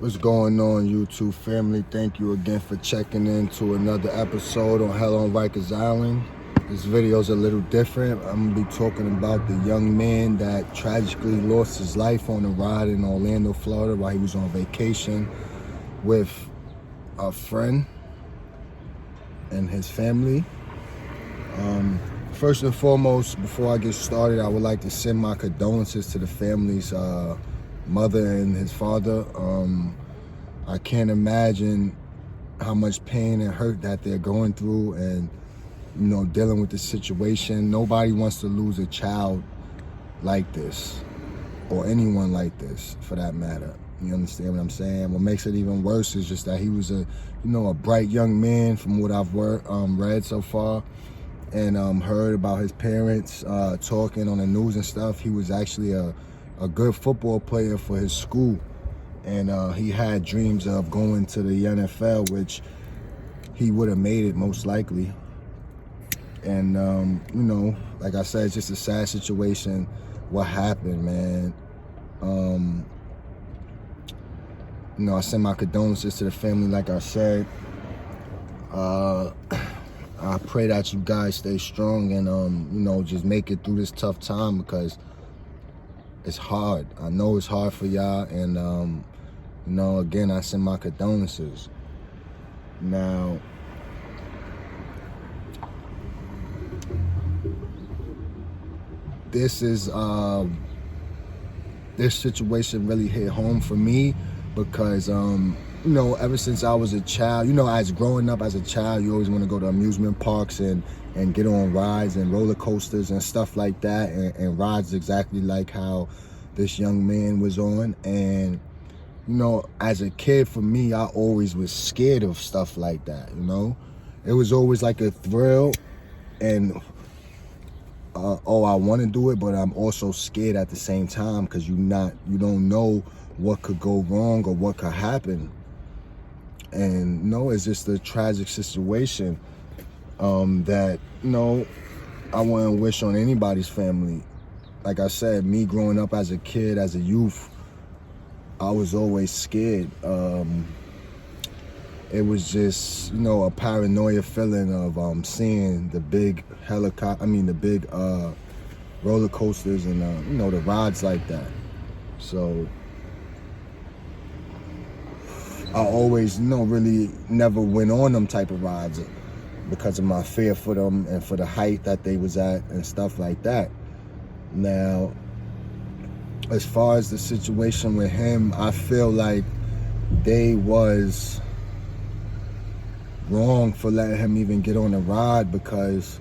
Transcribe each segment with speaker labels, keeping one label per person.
Speaker 1: What's going on, YouTube family? Thank you again for checking in to another episode on Hell on Rikers Island. This video's a little different. I'm gonna be talking about the young man that tragically lost his life on a ride in Orlando, Florida, while he was on vacation with a friend and his family. First and foremost, before I get started, I would like to send my condolences to the family's mother and his father. I can't imagine how much pain and hurt that they're going through, and dealing with the situation. Nobody wants to lose a child like this, or anyone like this for that matter. You understand what I'm saying? What makes it even worse is just that he was a bright young man, from what I've read so far, and heard about his parents talking on the news and stuff. He was actually a good football player for his school, and he had dreams of going to the NFL, which he would have made it most likely. And like I said, it's just a sad situation what happened, man. I send my condolences to the family, like I said. I pray that you guys stay strong and just make it through this tough time, because it's hard. I know it's hard for y'all, and again, I send my condolences. Now, this situation really hit home for me, because ever since I was a child, as growing up as a child, you always want to go to amusement parks and get on rides and roller coasters and stuff like that, and rides exactly like how this young man was on. And as a kid, for me, I always was scared of stuff like that. It was always like a thrill, and I want to do it, but I'm also scared at the same time, because you don't know what could go wrong or what could happen. And it's just a tragic situation that I wouldn't wish on anybody's family. Like I said, me growing up as a kid, as a youth, I was always scared. It was just, a paranoia feeling of seeing the big the big roller coasters and, the rides like that. So I always, really never went on them type of rides because of my fear for them and for the height that they was at and stuff like that. Now, as far as the situation with him, I feel like they was wrong for letting him even get on the ride, because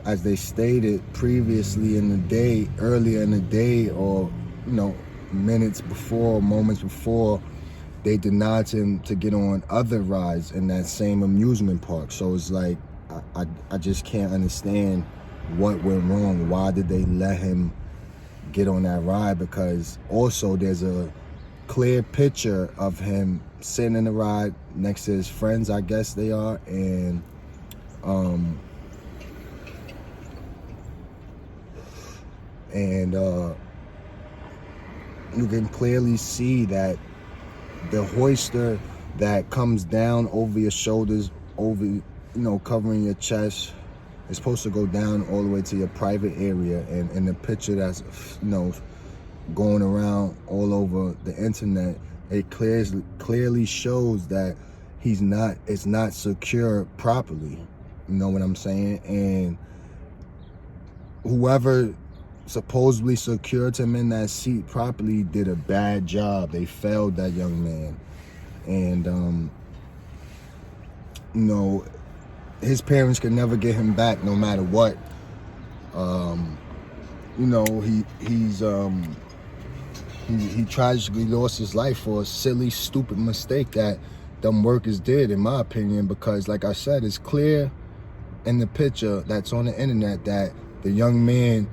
Speaker 1: as they stated previously in the day, earlier in the day, or minutes before, moments before, they denied him to get on other rides in that same amusement park. So it's like, I just can't understand what went wrong. Why did they let him get on that ride? Because also there's a clear picture of him sitting in the ride next to his friends, I guess they are, and you can clearly see that the hoister that comes down over your shoulders, over covering your chest, is supposed to go down all the way to your private area. And in the picture that's going around all over the internet, it clearly shows that it's not secure properly. You know what I'm saying? And whoever supposedly secured him in that seat properly did a bad job. They failed that young man. And his parents could never get him back, no matter what. He tragically lost his life for a silly, stupid mistake that them workers did, in my opinion, because like I said, it's clear in the picture that's on the internet that the young man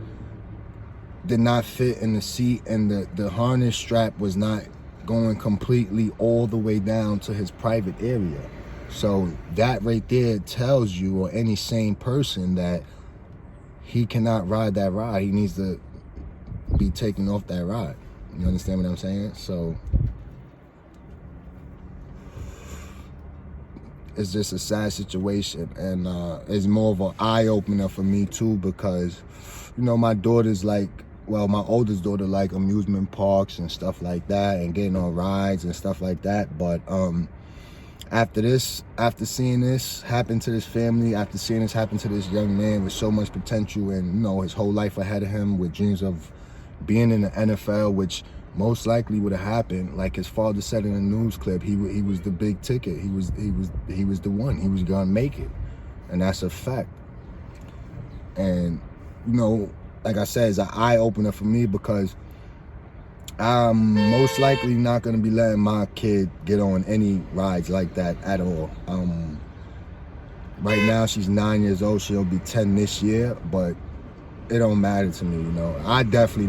Speaker 1: did not fit in the seat, and the harness strap was not going completely all the way down to his private area. So that right there tells you, or any sane person, that he cannot ride that ride. He needs to be taken off that ride. You understand what I'm saying? So it's just a sad situation, and it's more of an eye-opener for me too, because my daughter's like, well, my oldest daughter like amusement parks and stuff like that, and getting on rides and stuff like that. But after seeing this happen to this family, after seeing this happen to this young man with so much potential and his whole life ahead of him, with dreams of being in the NFL, which most likely would have happened, like his father said in a news clip, he was the big ticket. He was the one. He was gonna make it, and that's a fact. And like I said, it's an eye opener for me, because I'm most likely not gonna be letting my kid get on any rides like that at all. Right now she's 9 years old. She'll be 10 this year, but it don't matter to me. I'm definitely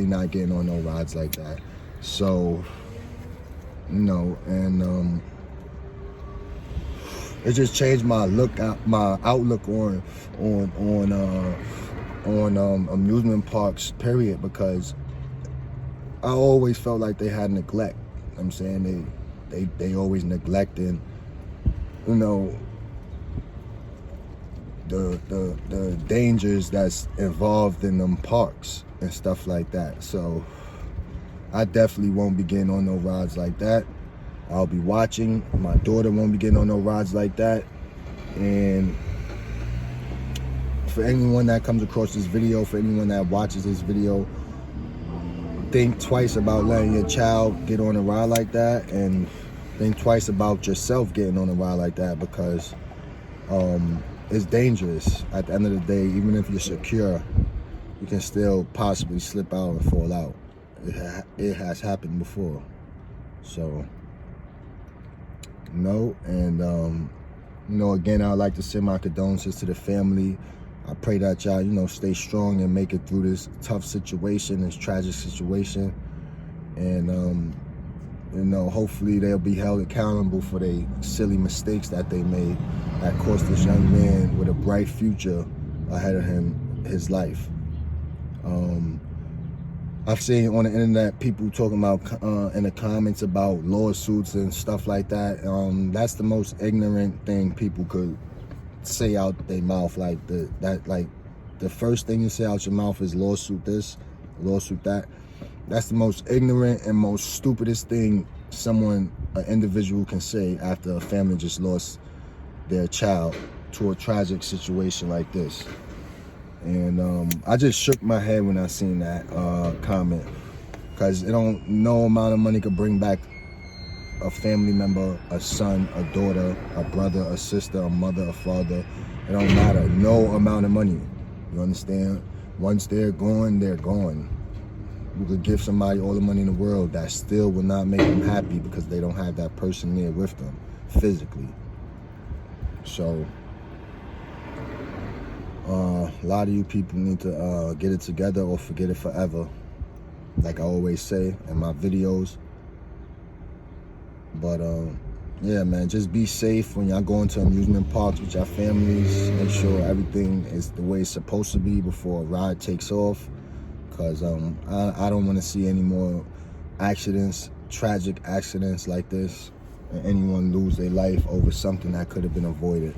Speaker 1: not getting on no rides like that. So, and it just changed my outlook on amusement parks, period, because I always felt like they had neglect. I'm saying they always neglecting, the dangers that's involved in them parks and stuff like that. So I definitely won't be getting on no rides like that. I'll be watching. My daughter won't be getting on no rides like that. And for anyone that comes across this video, for anyone that watches this video, think twice about letting your child get on a ride like that, and think twice about yourself getting on a ride like that, because it's dangerous. At the end of the day, even if you're secure, you can still possibly slip out and fall out. It has happened before. So, and again, I'd like to send my condolences to the family. I pray that y'all, stay strong and make it through this tough situation, this tragic situation. And, hopefully they'll be held accountable for their silly mistakes that they made that cost this young man with a bright future ahead of him, his life. I've seen on the internet people talking about in the comments about lawsuits and stuff like that. That's the most ignorant thing people could say out their mouth. Like the first thing you say out your mouth is lawsuit this, lawsuit that. That's the most ignorant and most stupidest thing an individual can say after a family just lost their child to a tragic situation like this. And I just shook my head when I seen that comment, because no amount of money could bring back a family member, a son, a daughter, a brother, a sister, a mother, a father. It don't matter. No amount of money. You understand? Once they're gone, they're gone. You could give somebody all the money in the world, that still will not make them happy, because they don't have that person there with them physically. So a lot of you people need to get it together or forget it forever, like I always say in my videos. But yeah, man, just be safe when y'all go into amusement parks with your families. Make sure everything is the way it's supposed to be before a ride takes off, because I don't want to see any more accidents, tragic accidents like this, and anyone lose their life over something that could have been avoided.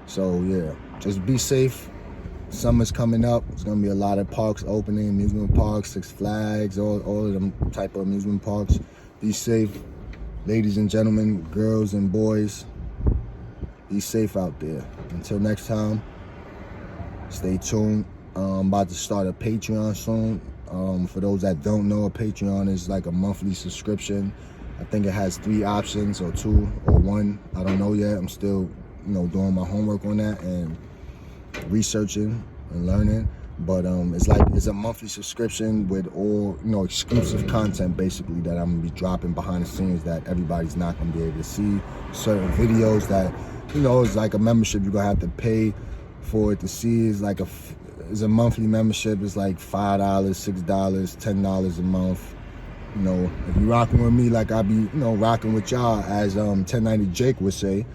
Speaker 1: So yeah, just be safe. Summer's coming up. There's gonna be a lot of parks opening, amusement parks, Six Flags, all of them type of amusement parks. Be safe, ladies and gentlemen, girls and boys. Be safe out there. Until next time, stay tuned. I'm about to start a Patreon soon. For those that don't know, a Patreon is like a monthly subscription. I think it has 3 options, or 2 or 1. I don't know yet. I'm still, doing my homework on that and researching and learning. But it's a monthly subscription with all exclusive content, basically, that I'm gonna be dropping behind the scenes that everybody's not gonna be able to see. Certain videos that it's like a membership you're gonna have to pay for it to see. It's a monthly membership. It's like $5, $6, $10 a month. If you're rocking with me like I be rocking with y'all, as 1090 Jake would say,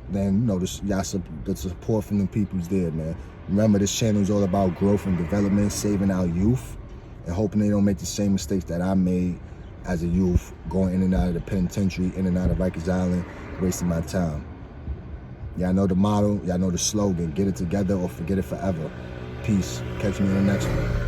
Speaker 1: then the support from the people's there, man. Remember, this channel is all about growth and development, saving our youth, and hoping they don't make the same mistakes that I made as a youth, going in and out of the penitentiary, in and out of Rikers Island, wasting my time. Y'all know the motto, y'all know the slogan, get it together or forget it forever. Peace. Catch me in the next one.